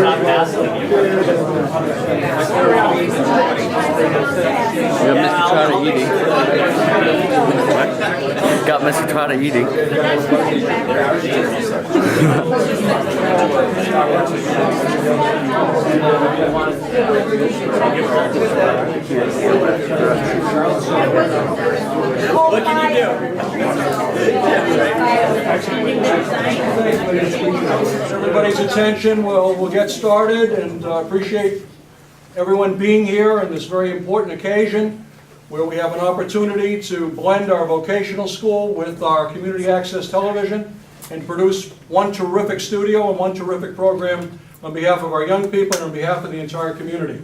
not passing. We got Mr. Trotter eating. Got Mr. Trotter eating. What can you do? Everybody's attention, we'll get started, and appreciate everyone being here on this very important occasion where we have an opportunity to blend our vocational school with our community access television and produce one terrific studio and one terrific program on behalf of our young people and on behalf of the entire community.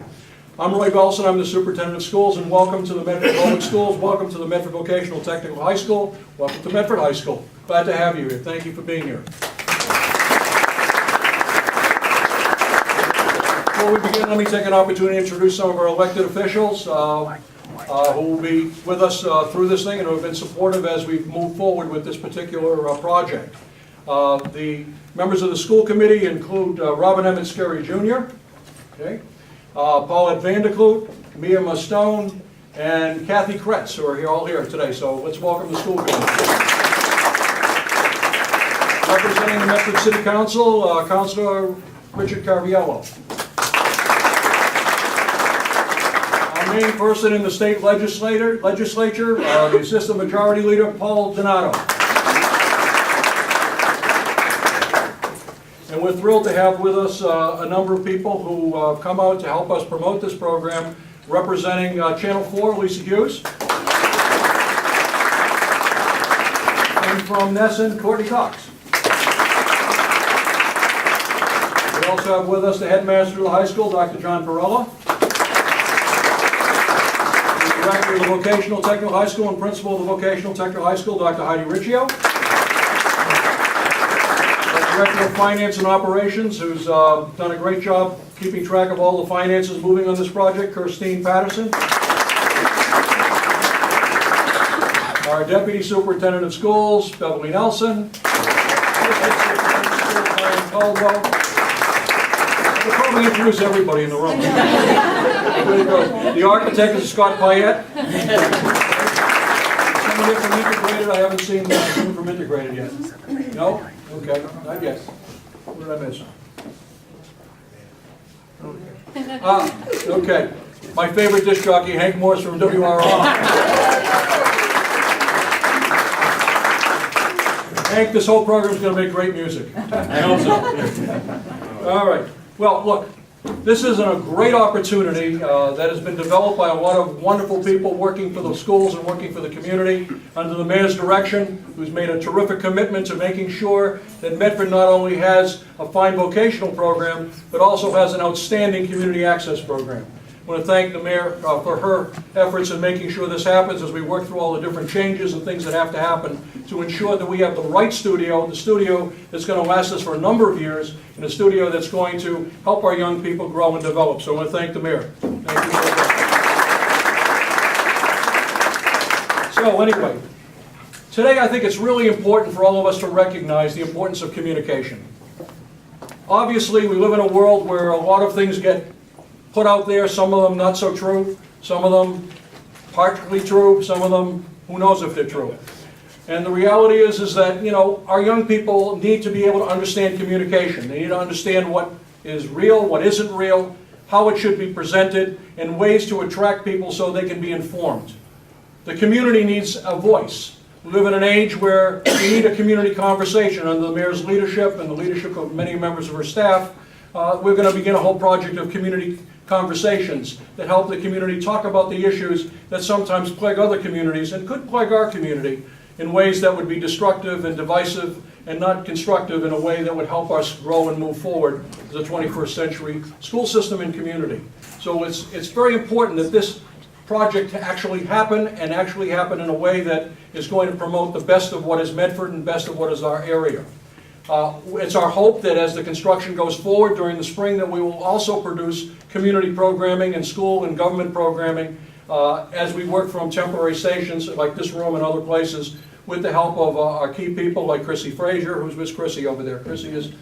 I'm Roy Belson, I'm the Superintendent of Schools, and welcome to the Medford Public Schools, welcome to the Medford Vocational Technical High School, welcome to Medford High School. Glad to have you here. Thank you for being here. Before we begin, let me take an opportunity to introduce some of our elected officials who will be with us through this thing and who have been supportive as we move forward with this particular project. The members of the school committee include Robin Emmett Skerry Jr., okay, Paulette Vanderkloot, Mia Mustone, and Kathy Kretz, who are here, all here today. So let's welcome the school committee. Representing the Medford City Council, Councilor Richard Carviello. Our main person in the state legislature, the Assistant Majority Leader, Paul Donato. And we're thrilled to have with us a number of people who come out to help us promote this program, representing Channel 4, Lisa Hughes. And from NESN, Courtney Cox. We also have with us the headmaster of the high school, Dr. John Perella. The director of the Vocational Technical High School and principal of the Vocational Technical High School, Dr. Heidi Riccio. Director of Finance and Operations, who's done a great job keeping track of all the finances moving on this project, Kirstine Patterson. Our Deputy Superintendent of Schools, Beverly Nelson. Brian Caldwell. We'll probably introduce everybody in the room. The architect is Scott Payette. Someone here from Integrated? I haven't seen someone from Integrated yet. No? Okay, not yet. What did I miss? Okay. My favorite disc jockey, Hank Morse from WROR. Hank, this whole program is going to make great music. I hope so. All right. Well, look, this is a great opportunity that has been developed by a lot of wonderful people working for the schools and working for the community under the mayor's direction, who's made a terrific commitment to making sure that Medford not only has a fine vocational program, but also has an outstanding community access program. I want to thank the mayor for her efforts in making sure this happens as we work through all the different changes and things that have to happen to ensure that we have the right studio, the studio that's going to last us for a number of years, and a studio that's going to help our young people grow and develop. So I want to thank the mayor. Thank you very much. So anyway, today I think it's really important for all of us to recognize the importance of communication. Obviously, we live in a world where a lot of things get put out there, some of them not so true, some of them partly true, some of them who knows if they're true. And the reality is that, you know, our young people need to be able to understand communication. They need to understand what is real, what isn't real, how it should be presented, and ways to attract people so they can be informed. The community needs a voice. We live in an age where we need a community conversation. Under the mayor's leadership and the leadership of many members of her staff, we're going to begin a whole project of community conversations that help the community talk about the issues that sometimes plague other communities and could plague our community in ways that would be destructive and divisive and not constructive in a way that would help us grow and move forward as a 21st century school system and community. So it's very important that this project actually happen and actually happen in a way that is going to promote the best of what is Medford and best of what is our area. It's our hope that as the construction goes forward during the spring that we will also produce community programming and school and government programming as we work from temporary stations like this room and other places with the help of our key people like Chrissy Frazier, who's Miss Chrissy over there. Chrissy is,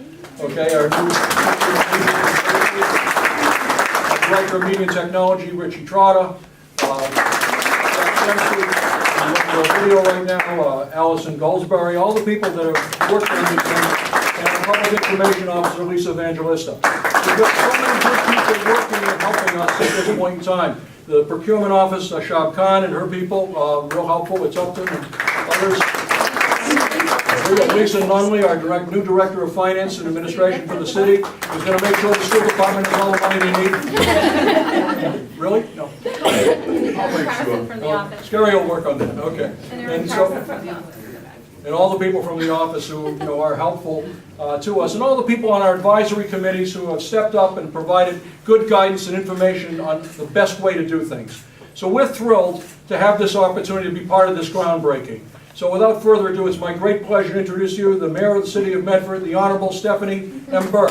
okay, our new Director of Media and Technology, Richie Trotta, the video right now, Allison Goldsberry, all the people that have worked on these things, and the Public Information Officer, Lisa Evangelista. We've got so many good people working and helping us at this point in time. The Procurement Office, Shab Khan and her people, real helpful with Upton and others. We got Lisa Nunley, our new Director of Finance and Administration for the city, who's going to make sure the school department has all the money they need. Really? No. I'll make sure. From the office. Scary will work on that, okay. And from the office. And all the people from the office who are helpful to us, and all the people on our advisory committees who have stepped up and provided good guidance and information on the best way to do things. So we're thrilled to have this opportunity to be part of this groundbreaking. So without further ado, it's my great pleasure to introduce you to the Mayor of the City of Medford, the Honorable Stephanie M. Burke.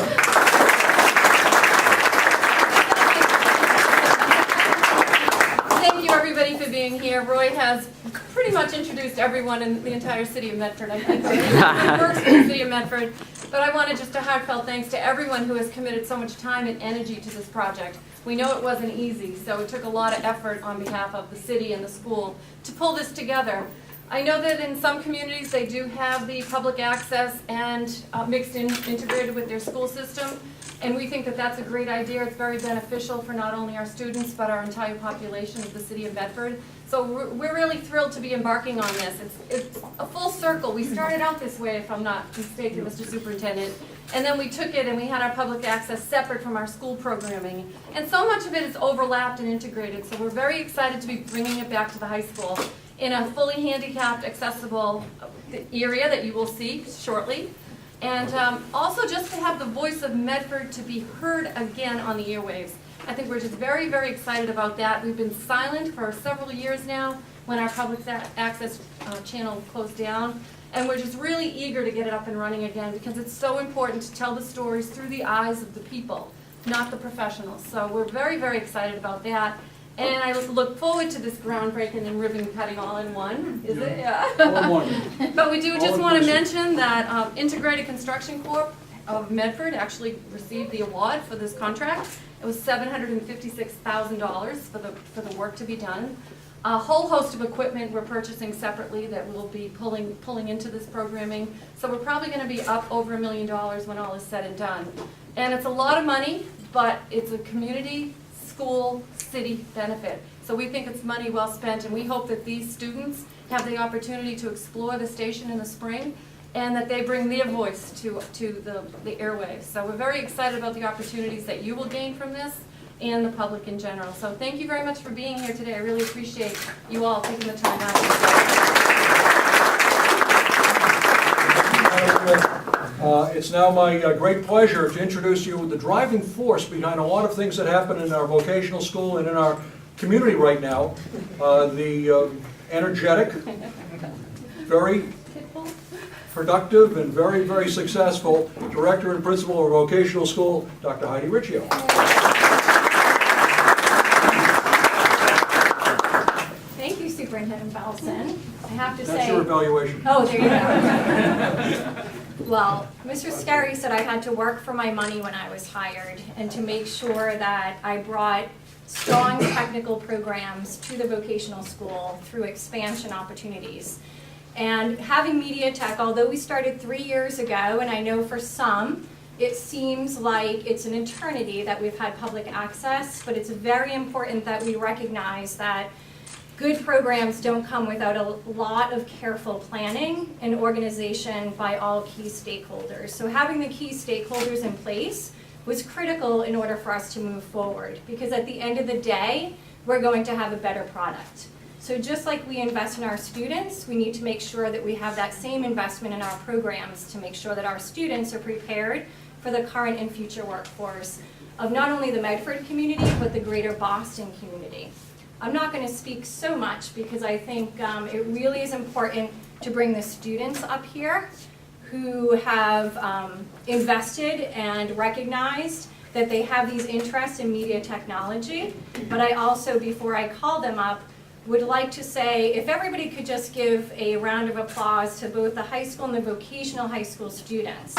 Thank you, everybody, for being here. Roy has pretty much introduced everyone in the entire city of Medford, I think, who works in the city of Medford. But I wanted just a heartfelt thanks to everyone who has committed so much time and energy to this project. We know it wasn't easy, so it took a lot of effort on behalf of the city and the school to pull this together. I know that in some communities they do have the public access and integrated with their school system, and we think that that's a great idea. It's very beneficial for not only our students but our entire population of the city of Medford. So we're really thrilled to be embarking on this. It's a full circle. We started out this way, if I'm not mistaken, Mr. Superintendent, and then we took it and we had our public access separate from our school programming. And so much of it is overlapped and integrated, so we're very excited to be bringing it back to the high school in a fully handicapped, accessible area that you will see shortly. And also just to have the voice of Medford to be heard again on the airwaves. I think we're just very, very excited about that. We've been silent for several years now when our public access channel closed down. And we're just really eager to get it up and running again because it's so important to tell the stories through the eyes of the people, not the professionals. So we're very, very excited about that. And I look forward to this groundbreaking and ribbon cutting all in one. Is it? Yeah. All in one. But we do just want to mention that Integrated Construction Corp of Medford actually received the award for this contract. It was $756,000 for the work to be done. A whole host of equipment we're purchasing separately that we'll be pulling into this programming. So we're probably going to be up over $1 million when all is said and done. And it's a lot of money, but it's a community, school, city benefit. So we think it's money well spent, and we hope that these students have the opportunity to explore the station in the spring and that they bring their voice to the airwaves. So we're very excited about the opportunities that you will gain from this and the public in general. So thank you very much for being here today. I really appreciate you all taking the time out. It's now my great pleasure to introduce you to the driving force behind a lot of things that happen in our vocational school and in our community right now. The energetic, very productive, and very, very successful Director and Principal of our vocational school, Dr. Heidi Riccio. Thank you, Superintendent Bellson. I have to say... That's your evaluation. Oh, there you go. Well, Mr. Scarry said I had to work for my money when I was hired and to make sure that I brought strong technical programs to the vocational school through expansion opportunities. And having Media Tech, although we started 3 years ago, and I know for some, it seems like it's an eternity that we've had public access, but it's very important that we recognize that good programs don't come without a lot of careful planning and organization by all key stakeholders. So having the key stakeholders in place was critical in order for us to move forward, because at the end of the day, we're going to have a better product. So just like we invest in our students, we need to make sure that we have that same investment in our programs to make sure that our students are prepared for the current and future workforce of not only the Medford community, but the greater Boston community. I'm not going to speak so much because I think it really is important to bring the students up here who have invested and recognized that they have these interests in media technology. But I also, before I call them up, would like to say, if everybody could just give a round of applause to both the high school and the vocational high school students.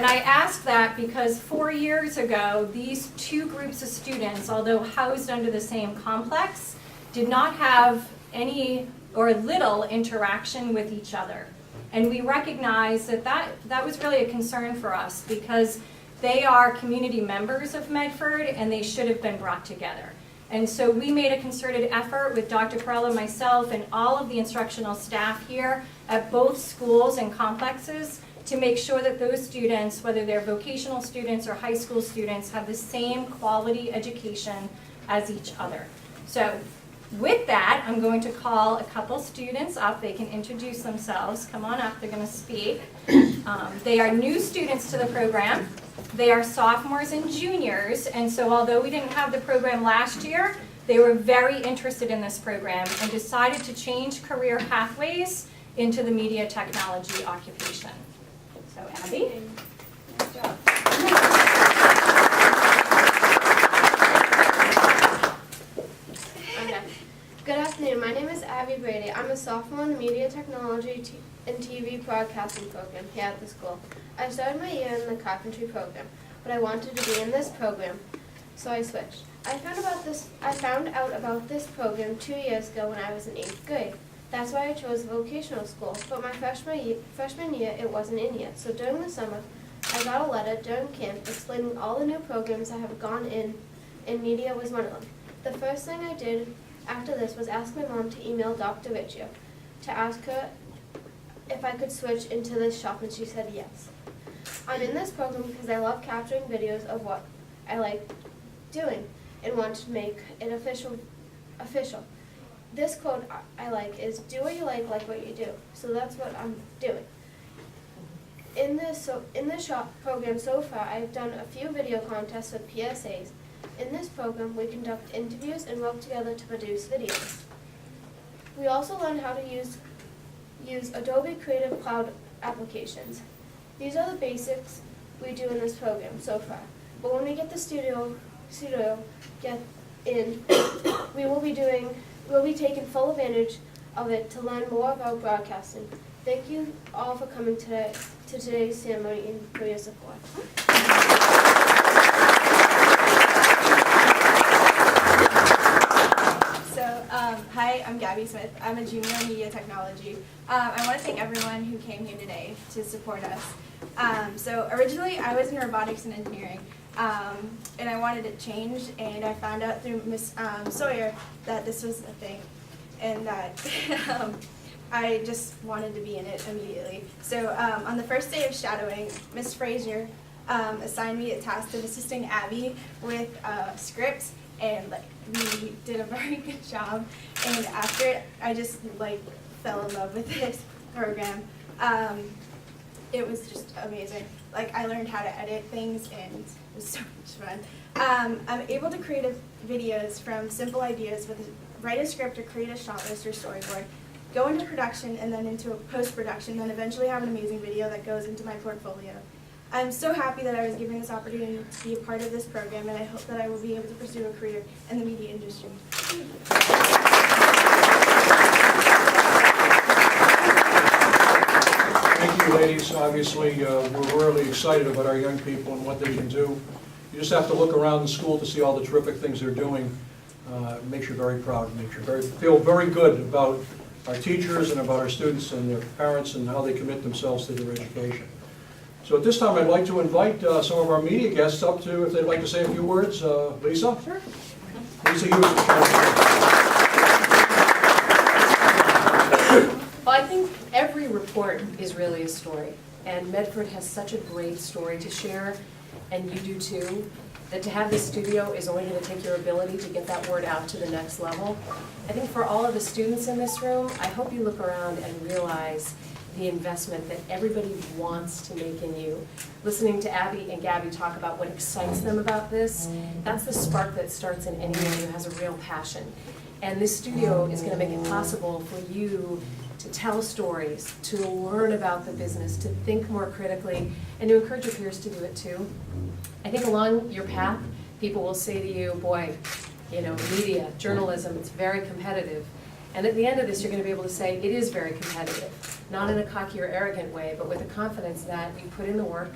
And I ask that because 4 years ago, these two groups of students, although housed under the same complex, did not have any or little interaction with each other. And we recognize that that was really a concern for us because they are community members of Medford and they should have been brought together. And so we made a concerted effort with Dr. Perella, myself, and all of the instructional staff here at both schools and complexes to make sure that those students, whether they're vocational students or high school students, have the same quality education as each other. So with that, I'm going to call a couple students up. They can introduce themselves. Come on up, they're going to speak. They are new students to the program. They are sophomores and juniors, and so although we didn't have the program last year, they were very interested in this program and decided to change career pathways into the media technology occupation. So Abby. Nice job. Okay. Good afternoon. My name is Abby Brady. I'm a sophomore in the Media Technology and TV Broadcasting program here at the school. I started my year in the carpentry program, but I wanted to be in this program, so I switched. I found out about this program 2 years ago when I was in 8th grade. That's why I chose vocational school, but my freshman year it wasn't in yet. So during the summer, I got a letter during camp explaining all the new programs I have gone in, and media was one of them. The first thing I did after this was ask my mom to email Dr. Riccio to ask her if I could switch into this shop, and she said yes. I'm in this program because I love capturing videos of what I like doing and want to make it official. This quote I like is, do what you like what you do. So that's what I'm doing. In this shop program so far, I've done a few video contests with PSAs. In this program, we conduct interviews and work together to produce videos. We also learn how to use Adobe Creative Cloud applications. These are the basics we do in this program so far. But when we get the studio get in, we'll be taking full advantage of it to learn more about broadcasting. Thank you all for coming to today's ceremony and for your support. Hi, I'm Gabby Smith. I'm a junior in media technology. I want to thank everyone who came here today to support us. So originally I was in robotics and engineering, and I wanted to change, and I found out through Miss Sawyer that this was a thing, and that I just wanted to be in it immediately. So on the first day of shadowing, Miss Frazier assigned me a task of assisting Abby with scripts, and we did a very good job. And after it, I just fell in love with this program. It was just amazing. I learned how to edit things, and it was so much fun. I'm able to create videos from simple ideas write a script or create a shot list or storyboard, go into production and then into a post-production, then eventually have an amazing video that goes into my portfolio. I'm so happy that I was given this opportunity to be a part of this program, and I hope that I will be able to pursue a career in the media industry. Thank you, ladies. Obviously, we're really excited about our young people and what they can do. You just have to look around the school to see all the terrific things they're doing. It makes you very proud. It makes you feel very good about our teachers and about our students and their parents and how they commit themselves to their education. So at this time, I'd like to invite some of our media guests up to, if they'd like to say a few words. Lisa? Sure. Lisa Hughes. Well, I think every report is really a story, and Medford has such a great story to share, and you do too, that to have this studio is only going to take your ability to get that word out to the next level. I think for all of the students in this room, I hope you look around and realize the investment that everybody wants to make in you. Listening to Abby and Gabby talk about what excites them about this, that's the spark that starts in anyone who has a real passion. And this studio is going to make it possible for you to tell stories, to learn about the business, to think more critically, and to encourage your peers to do it too. I think along your path, people will say to you, boy, media, journalism, it's very competitive. And at the end of this, you're going to be able to say it is very competitive, not in a cocky or arrogant way, but with the confidence that you put in the work,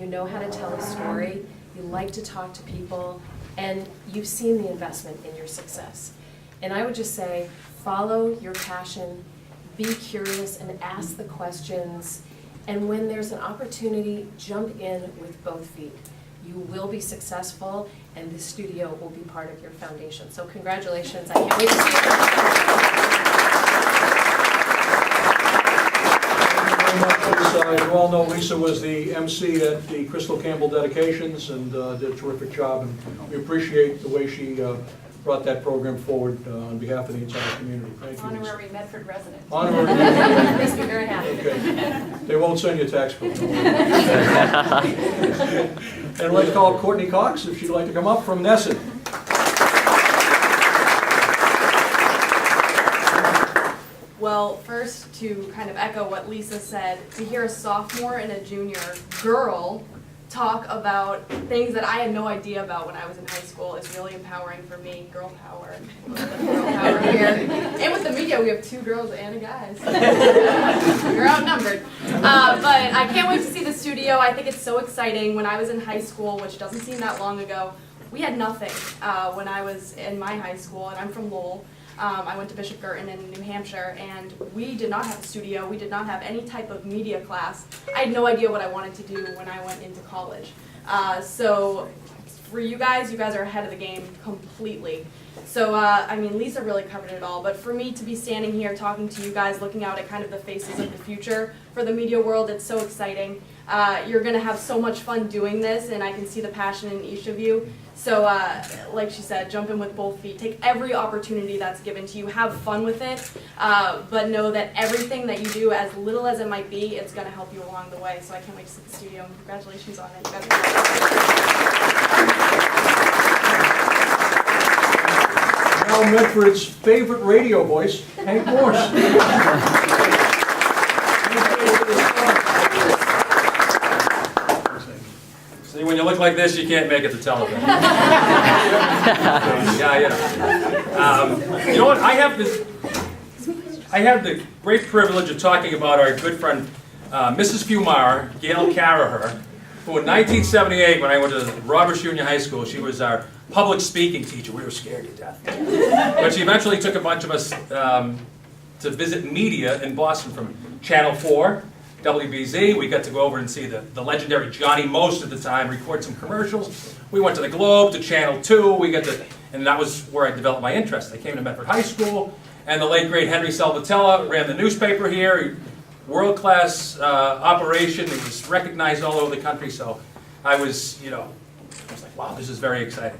you know how to tell a story, you like to talk to people, and you've seen the investment in your success. And I would just say, follow your passion, be curious and ask the questions, and when there's an opportunity, jump in with both feet. You will be successful, and this studio will be part of your foundation. So congratulations, I can't wait to see you. You all know Lisa was the MC at the Crystal Campbell dedications and did a terrific job, and we appreciate the way she brought that program forward on behalf of the entire community. Thank you, Lisa. Honorary Medford resident. Honorary. Makes me very happy. Okay. They won't send you a tax bill. And I'd like to call Courtney Cox, if she'd like to come up from NESN. Well, first, to kind of echo what Lisa said, to hear a sophomore and a junior girl talk about things that I had no idea about when I was in high school is really empowering for me. Girl power. Girl power here. And with the media, we have 2 girls and a guy. So you're outnumbered. But I can't wait to see the studio. I think it's so exciting. When I was in high school, which doesn't seem that long ago, we had nothing when I was in my high school, and I'm from Lowell. I went to Bishop Girton in New Hampshire, and we did not have a studio. We did not have any type of media class. I had no idea what I wanted to do when I went into college. So for you guys are ahead of the game completely. So, I mean, Lisa really covered it all, but for me to be standing here talking to you guys, looking out at kind of the faces of the future for the media world, it's so exciting. You're going to have so much fun doing this, and I can see the passion in each of you. So, like she said, jump in with both feet. Take every opportunity that's given to you. Have fun with it, but know that everything that you do, as little as it might be, it's going to help you along the way. So I can't wait to see the studio, and congratulations on it. You guys Now Medford's favorite radio voice, Hank Morse. See, when you look like this, you can't make it to television. Yeah, you know what? I have the great privilege of talking about our good friend, Mrs. Fumar, Gail Caraher, who in 1978, when I went to Roberts Junior High School, she was our public speaking teacher. We were scared to death. But she eventually took a bunch of us to visit media in Boston from Channel 4, WBZ. We got to go over and see the legendary Johnny Most at the time, record some commercials. We went to the Globe, to Channel 2. And that was where I developed my interest. I came to Medford High School, and the late great Henry Salvatella ran the newspaper here. World-class operation. It was recognized all over the country. So I was like, wow, this is very exciting.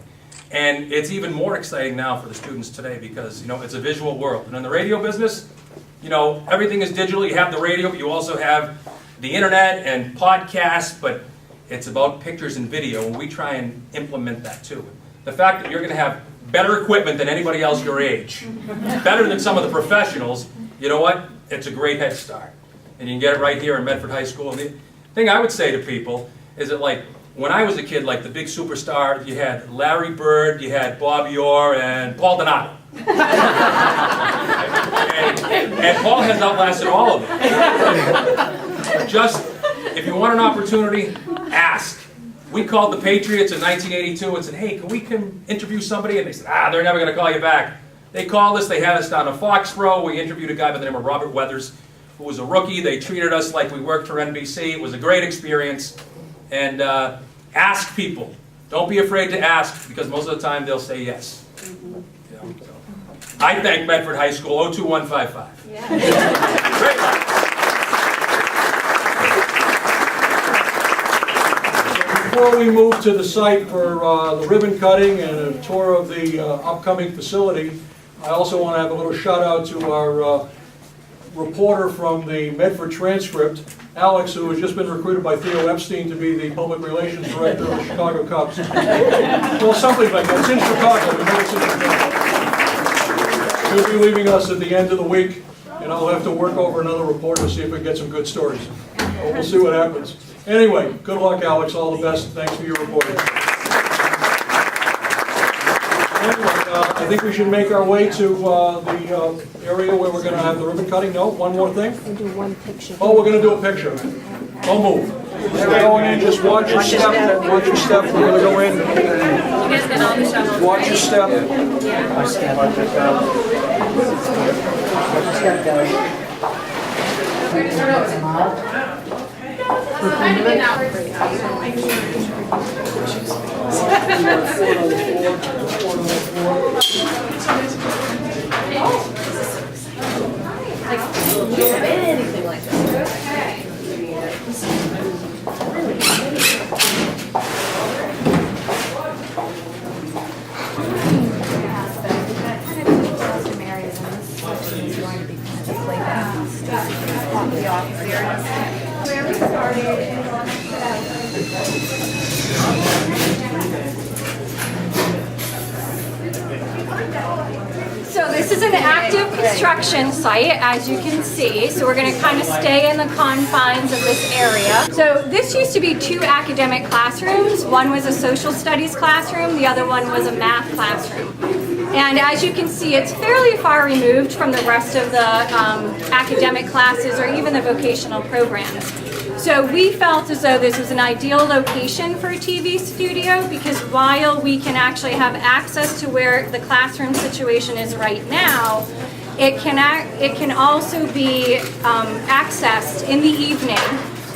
And it's even more exciting now for the students today because, it's a visual world. And in the radio business, everything is digital. You have the radio, but you also have the internet and podcasts, but it's about pictures and video, and we try and implement that too. The fact that you're going to have better equipment than anybody else your age, better than some of the professionals, you know what? It's a great head start. And you can get it right here in Medford High School. And the thing I would say to people is that, like, when I was a kid, like the big superstar, you had Larry Bird, you had Bob Orr, and Paul Donato. and Paul has outlasted all of them. Just, if you want an opportunity, ask. We called the Patriots in 1982 and said, hey, can we come interview somebody? And they said, they're never going to call you back. They called us, they had us down to Foxborough. We interviewed a guy by the name of Robert Weathers, who was a rookie. They treated us like we worked for NBC. It was a great experience. And ask people. Don't be afraid to ask, because most of the time they'll say yes. I thank Medford High School, 02155. Yeah. Great. Before we move to the site for the ribbon cutting and a tour of the upcoming facility, I also want to have a little shout out to our reporter from the Medford Transcript, Alex, who has just been recruited by Theo Epstein to be the public relations director of the Chicago Cubs. Well, something like that. It's in Chicago. We know it's in Chicago. He'll be leaving us at the end of the week, and I'll have to work over another report to see if we can get some good stories. So we'll see what happens. Anyway, good luck, Alex. All the best. Thanks for your reporting. Anyway, I think we should make our way to the area where we're going to have the ribbon cutting. No, one more thing? We'll do one picture. Oh, we're going to do a picture. Don't move. We're going in, just watch your step, watch your step, we're gonna go in. You guys get all the shovels. Watch your step. Anything like this. Where we started and so this is an active construction site, as you can see. So we're going to kind of stay in the confines of this area. So this used to be 2 academic classrooms. One was a social studies classroom, the other one was a math classroom. And as you can see, it's fairly far removed from the rest of the academic classes or even the vocational programs. So we felt as though this was an ideal location for a TV studio because while we can actually have access to where the classroom situation is right now, it can also be accessed in the evening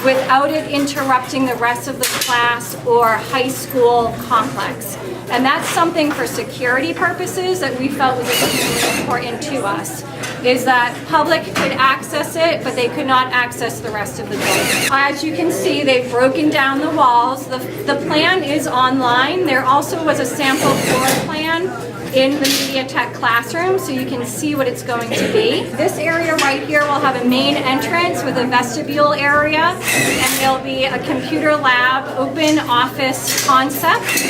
without it interrupting the rest of the class or high school complex. And that's something for security purposes that we felt was extremely important to us, is that public could access it, but they could not access the rest of the building. As you can see, they've broken down the walls. The plan is online. There also was a sample floor plan in the Media Tech classroom, so you can see what it's going to be. This area right here will have a main entrance with a vestibule area, and there'll be a computer lab, open office concept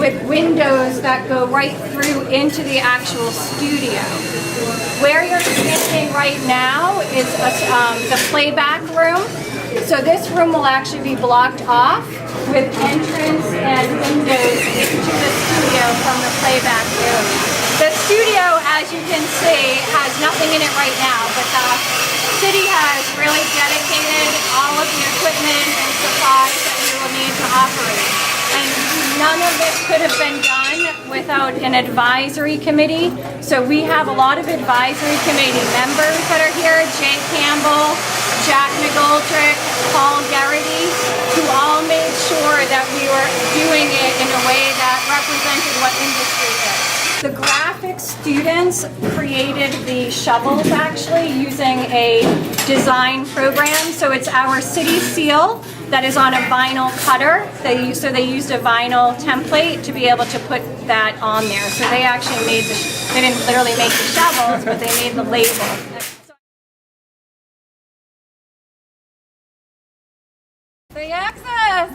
with windows that go right through into the actual studio. Where you're standing right now is the playback room. So this room will actually be blocked off with entrance and windows into the studio from the playback room. The studio, as you can see, has nothing in it right now, but the city has really dedicated all of the equipment and supplies that we will need to operate. And none of this could have been done without an advisory committee. So we have a lot of advisory committee members that are here, Jay Campbell, Jack McGoldrick, Paul Garrity, who all made sure that we were doing it in a way that represented what industry is. The graphics students created the shovels actually using a design program. So it's our city seal that is on a vinyl cutter. So they used a vinyl template to be able to put that on there. So they actually made they didn't literally make the shovels, but they made the label. The access!